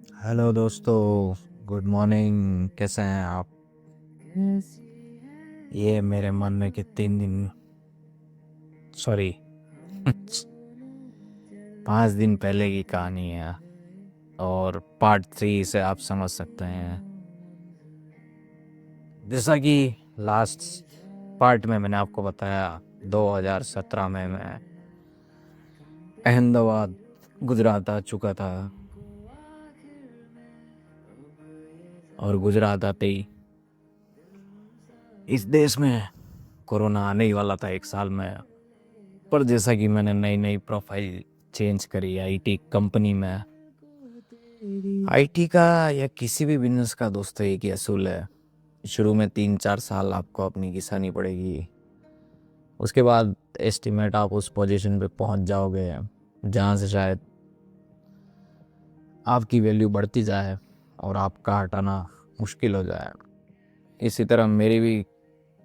Hello दोस्तों। Good morning. कैसे हैं आप? ये मेरे मन में कि 3 दिन, सॉरी 5 दिन पहले की कहानी है और पार्ट 3 से आप समझ सकते हैं। जैसा कि लास्ट पार्ट में मैंने आपको बताया, 2017 में मैं अहमदाबाद गुजरात आ चुका था और गुजरात आते ही इस देश में कोरोना आने ही वाला था 1 साल में। पर जैसा कि मैंने नई नई प्रोफाइल चेंज करी आईटी कंपनी में, आईटी का या किसी भी बिजनेस का दोस्तों एक ही असूल है। शुरू में 3-4 साल आपको अपनी घिसानी पड़ेगी। उसके बाद एस्टिमेट आप उस पोजीशन पे पहुंच जाओगे जहां से शायद आपकी वैल्यू बढ़ती जाए और आपका हटाना मुश्किल हो जाए। इसी तरह मेरी भी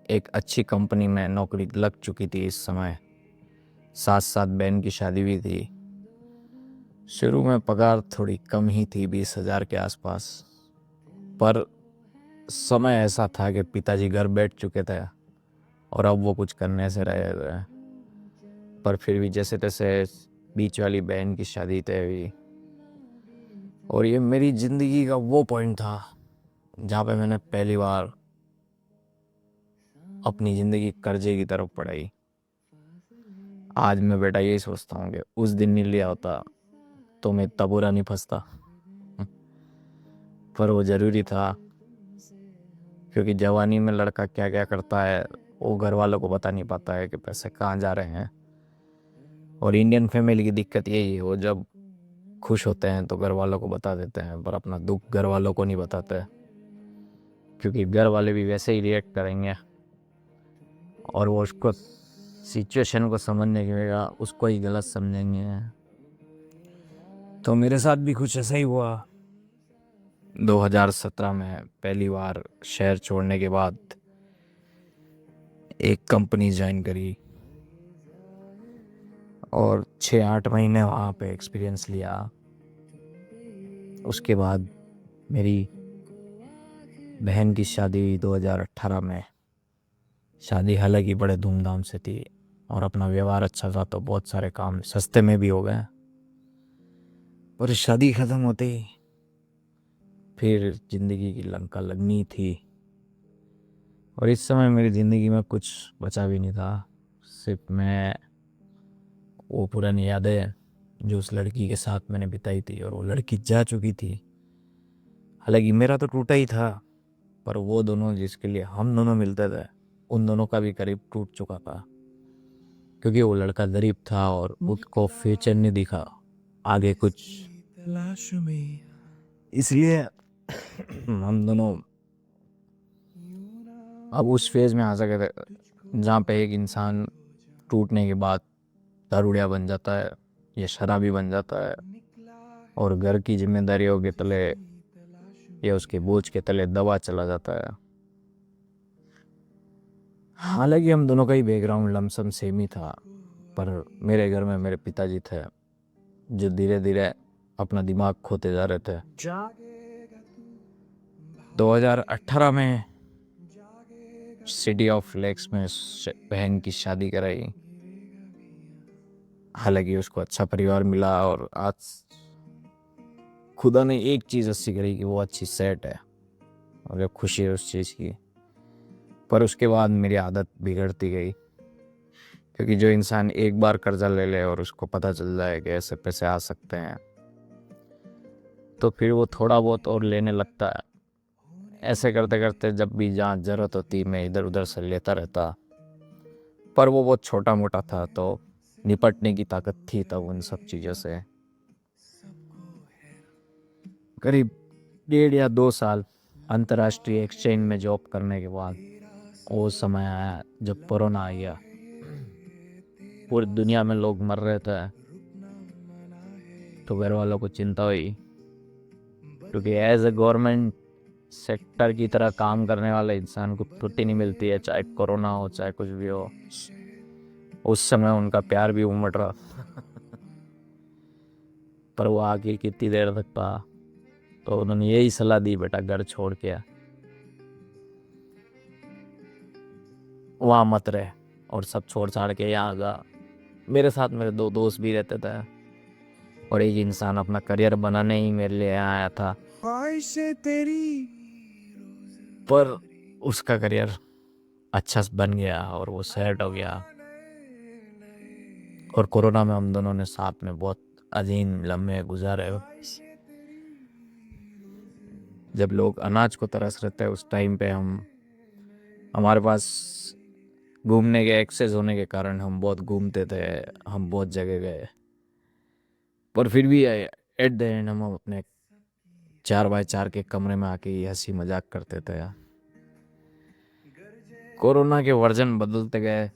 एक अच्छी कंपनी में नौकरी लग चुकी थी। इस समय साथ साथ बहन की शादी भी थी। शुरू में पगार थोड़ी कम ही थी, 20,000 के आसपास। पर समय ऐसा था कि पिताजी घर बैठ चुके थे और अब वो कुछ करने से रहे हुए। पर फिर भी जैसे तैसे बीच वाली बहन की शादी तय हुई और ये मेरी ज़िंदगी का वो पॉइंट था जहाँ पे मैंने पहली बार अपनी ज़िंदगी कर्जे की तरफ बढ़ाई। आज मैं बेटा यही सोचता हूँ कि उस दिन नहीं लिया होता तो मैं इतना बुरा नहीं फंसता। पर वो ज़रूरी था, क्योंकि जवानी में लड़का क्या क्या करता है वो घर वालों को बता नहीं पाता है कि पैसे कहाँ जा रहे हैं। और इंडियन फैमिली की दिक्कत यही है, वो जब खुश होते हैं तो घर वालों को बता देते हैं पर अपना दुख घर वालों को नहीं बताते, क्योंकि घर वाले भी वैसे ही रिएक्ट करेंगे और वो उसको सिचुएशन को समझने की बजाय उसको ही गलत समझेंगे। तो मेरे साथ भी कुछ ऐसा ही हुआ। 2017 में पहली बार शहर छोड़ने के बाद एक कंपनी ज्वाइन करी और 6-8 महीने वहाँ पे एक्सपीरियंस लिया। उसके बाद मेरी बहन की शादी हुई 2018 में। शादी हालांकि बड़े धूमधाम से थी और अपना व्यवहार अच्छा था तो बहुत सारे काम सस्ते में भी हो गए। पर शादी ख़त्म होते ही फिर ज़िंदगी की लंका लगनी थी और इस समय मेरी ज़िंदगी में कुछ बचा भी नहीं था। सिर्फ मैं वो पुरानी यादें जो उस लड़की के साथ मैंने बिताई थी, और वो लड़की जा चुकी थी। हालांकि मेरा तो टूटा ही था, पर वो दोनों जिसके लिए हम दोनों मिलते थे उन दोनों का भी करीब टूट चुका था, क्योंकि वो लड़का गरीब था और उसको फ्यूचर नहीं दिखा आगे कुछ। इसलिए हम दोनों अब उस फेज में आ सके थे जहाँ पे एक इंसान टूटने के बाद दारूडिया बन जाता है या शराबी बन जाता है और घर की जिम्मेदारियों के तले या उसके बोझ के तले दबा चला जाता है। हालांकि हम दोनों का ही बैकग्राउंड लमसम सेम ही था, पर मेरे घर में मेरे पिताजी थे जो धीरे धीरे अपना दिमाग खोते जा रहे थे। 2018 में सिटी ऑफ लेक्स में बहन की शादी कराई। हालांकि उसको अच्छा परिवार मिला और आज खुदा ने एक चीज़ अच्छी करी कि वो अच्छी सेट है और ये खुशी है उस चीज़ की। पर उसके बाद मेरी आदत बिगड़ती गई, क्योंकि जो इंसान एक बार कर्जा ले ले और उसको पता चल जाए कि ऐसे पैसे आ सकते हैं तो फिर वो थोड़ा बहुत और लेने लगता है। ऐसे करते करते जब भी जहाँ ज़रूरत होती मैं इधर उधर से लेता रहता। पर वो बहुत छोटा मोटा था तो निपटने की ताकत थी तब उन सब चीज़ों से। करीब 1.5 या 2 साल अंतर्राष्ट्रीय एक्सचेंज में जॉब करने के बाद वो समय आया जब कोरोना आ गया। पूरी दुनिया में लोग मर रहे थे तो घर वालों को चिंता हुई, क्योंकि एज ए गवर्नमेंट सेक्टर की तरह काम करने वाले इंसान को छुट्टी नहीं मिलती है, चाहे कोरोना हो चाहे कुछ भी हो। उस समय उनका प्यार भी उमड़ रहा पर वो आगे कितनी देर तक था। तो उन्होंने यही सलाह दी, बेटा घर छोड़ के वहाँ मत रहे और सब छोड़ छाड़ के यहाँ आ जा। मेरे साथ मेरे 2 दोस्त भी रहते थे और एक इंसान अपना करियर बनाने ही मेरे लिए यहाँ आया था, पर उसका करियर अच्छा बन गया और वो सेट हो गया। और कोरोना में हम दोनों ने साथ में बहुत अजीम लम्हे गुजारे। जब लोग अनाज को तरस रहे थे उस टाइम पे हमारे पास घूमने के एक्सेस होने के कारण हम बहुत घूमते थे, हम बहुत जगह गए, पर फिर भी एट द एंड हम अपने 4x4 के कमरे में आके हंसी मजाक करते थे। कोरोना के वर्जन बदलते गए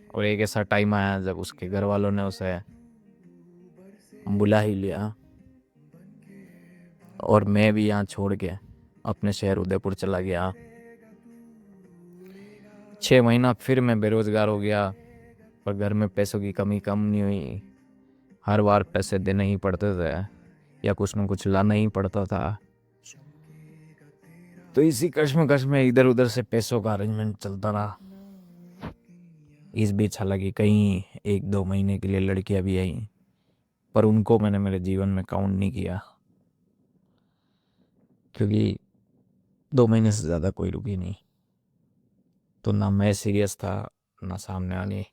और एक ऐसा टाइम आया जब उसके घर वालों ने उसे बुला ही लिया और मैं भी यहाँ छोड़ के अपने शहर उदयपुर चला गया। 6 महीना फिर मैं बेरोजगार हो गया, पर घर में पैसों की कमी कम नहीं हुई। हर बार पैसे देने ही पड़ते थे या कुछ न कुछ लाना ही पड़ता था। तो इसी कश्मकश में इधर उधर से पैसों का अरेंजमेंट चलता रहा। इस बीच हालांकि कहीं 1-2 महीने के लिए लड़कियां भी आई, पर उनको मैंने मेरे जीवन में काउंट नहीं किया, क्योंकि 2 महीने से ज़्यादा कोई रुकी नहीं। तो ना मैं सीरियस था ना सामने वाली,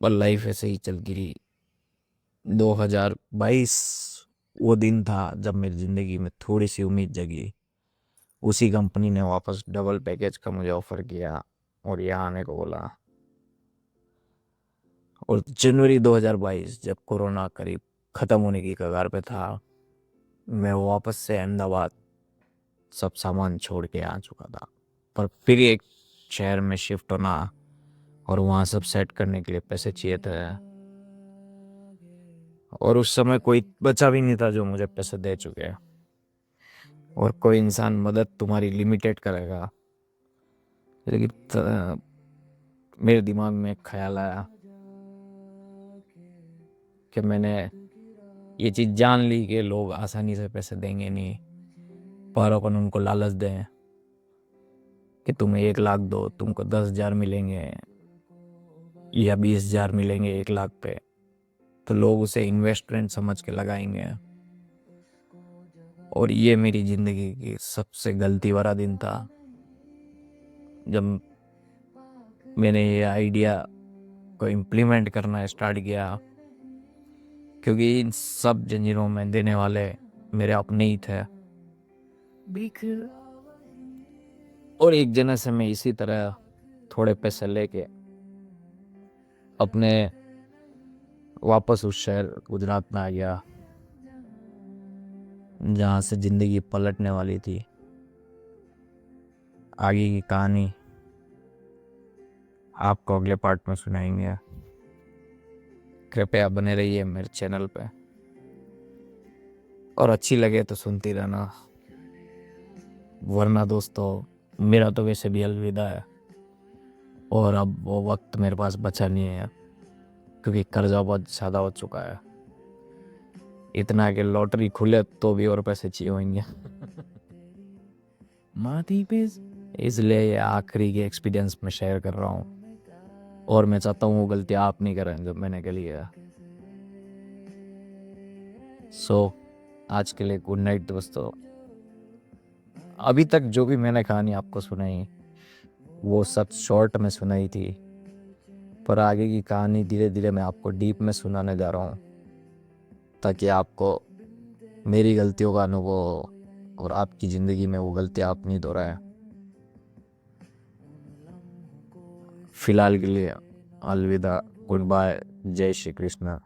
पर लाइफ ऐसे ही चल गिरी। 2022 वो दिन था जब मेरी ज़िंदगी में थोड़ी सी उम्मीद जगी। उसी कंपनी ने वापस डबल पैकेज का मुझे ऑफ़र किया और यहाँ आने को बोला। और जनवरी 2022 जब कोरोना करीब ख़त्म होने की कगार पे था, मैं वापस से अहमदाबाद सब सामान छोड़ के आ चुका था, पर फिर एक शहर में शिफ्ट होना और वहाँ सब सेट करने के लिए पैसे चाहिए थे। और उस समय कोई बचा भी नहीं था जो मुझे पैसे दे चुके, और कोई इंसान मदद तुम्हारी लिमिटेड करेगा। लेकिन मेरे दिमाग में एक ख्याल आया कि मैंने ये चीज़ जान ली कि लोग आसानी से पैसे देंगे नहीं, पर अपन उनको लालच दें कि तुम्हें 1 लाख दो, तुमको 10,000 मिलेंगे या 20,000 मिलेंगे 1 लाख पे, तो लोग उसे इन्वेस्टमेंट समझ के लगाएंगे। और ये मेरी ज़िंदगी की सबसे गलती वाला दिन था जब मैंने ये आइडिया को इम्प्लीमेंट करना स्टार्ट किया, क्योंकि इन सब जंजीरों में देने वाले मेरे अपने ही थे। और एक जने से मैं इसी तरह थोड़े पैसे लेके अपने वापस उस शहर गुजरात में आ गया जहाँ से ज़िंदगी पलटने वाली थी। आगे की कहानी आपको अगले पार्ट में सुनाएंगे। कृपया बने रहिए मेरे चैनल पे, और अच्छी लगे तो सुनती रहना, वरना दोस्तों मेरा तो वैसे भी अलविदा है और अब वो वक्त मेरे पास बचा नहीं है, क्योंकि कर्जा बहुत ज़्यादा हो चुका है। इतना कि लॉटरी खुले तो भी और पैसे चाहिए होंगे। इसलिए ये आखिरी के एक्सपीरियंस में शेयर कर रहा हूँ, और मैं चाहता हूँ वो गलती आप नहीं करें जो मैंने करी है। आज के लिए गुड नाइट दोस्तों। अभी तक जो भी मैंने कहानी आपको सुनाई वो सब शॉर्ट में सुनाई थी, पर आगे की कहानी धीरे धीरे मैं आपको डीप में सुनाने जा रहा हूँ, ताकि आपको मेरी गलतियों का अनुभव हो और आपकी ज़िंदगी में वो गलतियाँ आप नहीं दोहराएं। फिलहाल के लिए अलविदा, गुड बाय, जय श्री कृष्ण।